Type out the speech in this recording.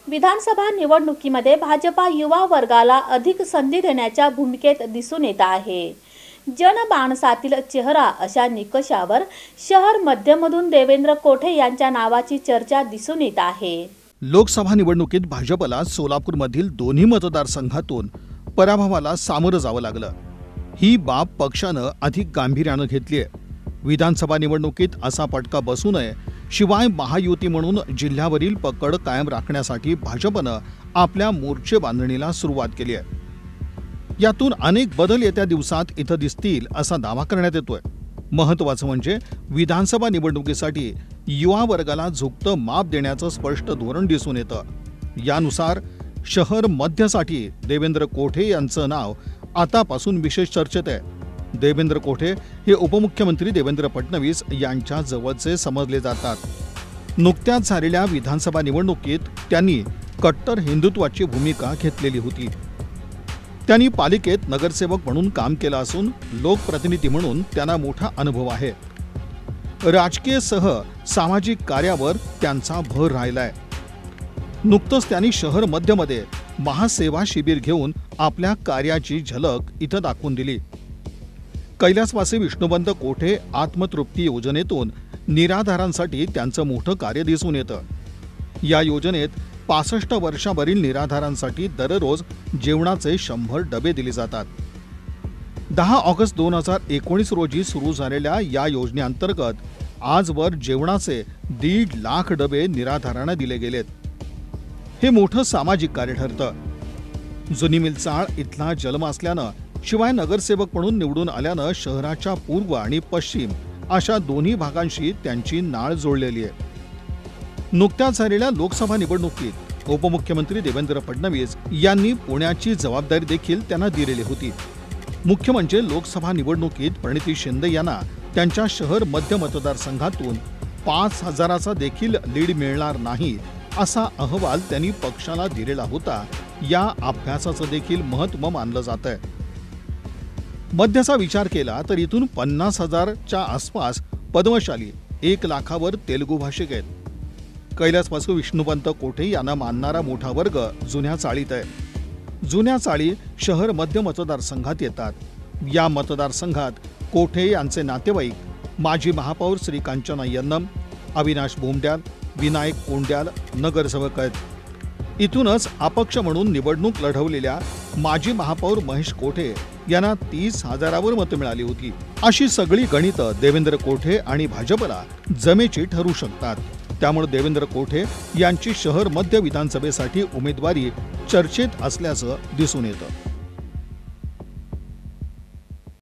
विधानसभा निवडणुकीमध्ये भाजपा युवा वर्गाला अधिक संधी देण्याच्या भूमिकेत दिसून येत आहे। जनमानसातील चेहरा अशा निकषावर शहर मध्यमधून देवेंद्र कोठे यांच्या नावाची चर्चा दिसून येत आहे। लोकसभा निवडणुकीत भाजपला सोलापूरमधील दोन्ही मतदारसंघातून पराभवाला सामोरं जावं लागलं। ही बाब पक्षानं अधिक गांभीर्यानं घेतली आहे। विधानसभा निवडणुकीत असा पटका बसू नये, शिवाय महायुती म्हणून जिल्ह्यावरील पकड कायम राखण्यासाठी भाजपनं आपल्या मोर्चे बांधणीला सुरुवात केली आहे। यातून अनेक बदल येत्या दिवसात इथं दिसतील असा दावा करण्यात येतोय। महत्त्वाचं म्हणजे विधानसभा निवडणुकीसाठी युवा वर्गाला झुकतं माप देण्याचं स्पष्ट धोरण दिसून येतं। यानुसार शहर मध्यसाठी देवेंद्र कोठे यांचं नाव आतापासून विशेष चर्चेत आहे। देवेंद्र कोठे हे उपमुख्यमंत्री देवेंद्र फडणवीस यांच्या जवळचे समजले जातात। नुकत्याच झालेल्या विधानसभा निवडणुकीत त्यांनी कट्टर हिंदुत्वाची भूमिका घेतलेली होती। त्यांनी पालिकेत नगरसेवक म्हणून काम केलं असून लोकप्रतिनिधी म्हणून त्यांना मोठा अनुभव आहे। राजकीयसह सामाजिक कार्यावर त्यांचा भर राहिलाय। नुकतंच त्यांनी शहर मध्यमध्ये महासेवा शिबिर घेऊन आपल्या कार्याची झलक इथं दाखवून दिली। कैलासवासी विष्णुवंत कोठे आत्मतृप्ती योजनेतून निराधारांसाठी त्यांचं मोठं कार्य दिसून येतं। या योजनेत 65 वर्षावरील निराधारांसाठी दररोज जेवणाचे 100 डबे दिले जातात। 10 ऑगस्ट 2019 रोजी सुरू झालेल्या या योजनेअंतर्गत आजवर जेवणाचे 1.5 लाख डबे निराधारांना दिले गेलेत। हे मोठं सामाजिक कार्य ठरतं। जुनी मिलचाळ इथला जन्म असल्यानं, शिवाय नगरसेवक म्हणून निवडून आल्यानं शहराच्या पूर्व आणि पश्चिम अशा दोन्ही भागांशी त्यांची नाळ जोडलेली आहे। नुकत्याच झालेल्या लोकसभा निवडणुकीत उपमुख्यमंत्री देवेंद्र फडणवीस यांनी पुण्याची जबाबदारी देखील त्यांना दिलेली होती। मुख्य म्हणजे लोकसभा निवडणुकीत प्रणिती शिंदे यांना त्यांच्या शहर मध्य मतदारसंघातून 5,000चा देखील लीड मिळणार नाही असा अहवाल त्यांनी पक्षाला दिलेला होता। या अभ्यासाचं देखील महत्त्व मानलं जात आहे। मध्याचा विचार केला तर इथून 50,000च्या आसपास पद्मशाली, 1 लाखावर तेलुगू भाषिक आहेत। कैलासवासी विष्णुवंत कोठे यांना मानणारा मोठा वर्ग जुन्या चाळीत आहे। जुन्या चाळी शहर मध्य मतदारसंघात येतात। या मतदारसंघात कोठे यांचे नातेवाईक माजी महापौर श्री कांचना यन्नम, अविनाश भोमड्याल, विनायक कोंड्याल नगरसेवक आहेत। इथूनच अपक्ष म्हणून निवडणूक लढवलेल्या माजी महापौर महेश कोठे यांना 30,000वर मतं मिळाली होती। अशी सगळी गणितं देवेंद्र कोठे आणि भाजपला जमेची ठरू शकतात। त्यामुळे देवेंद्र कोठे यांची शहर मध्य विधानसभेसाठी उमेदवारी चर्चेत असल्याचं दिसून येतं।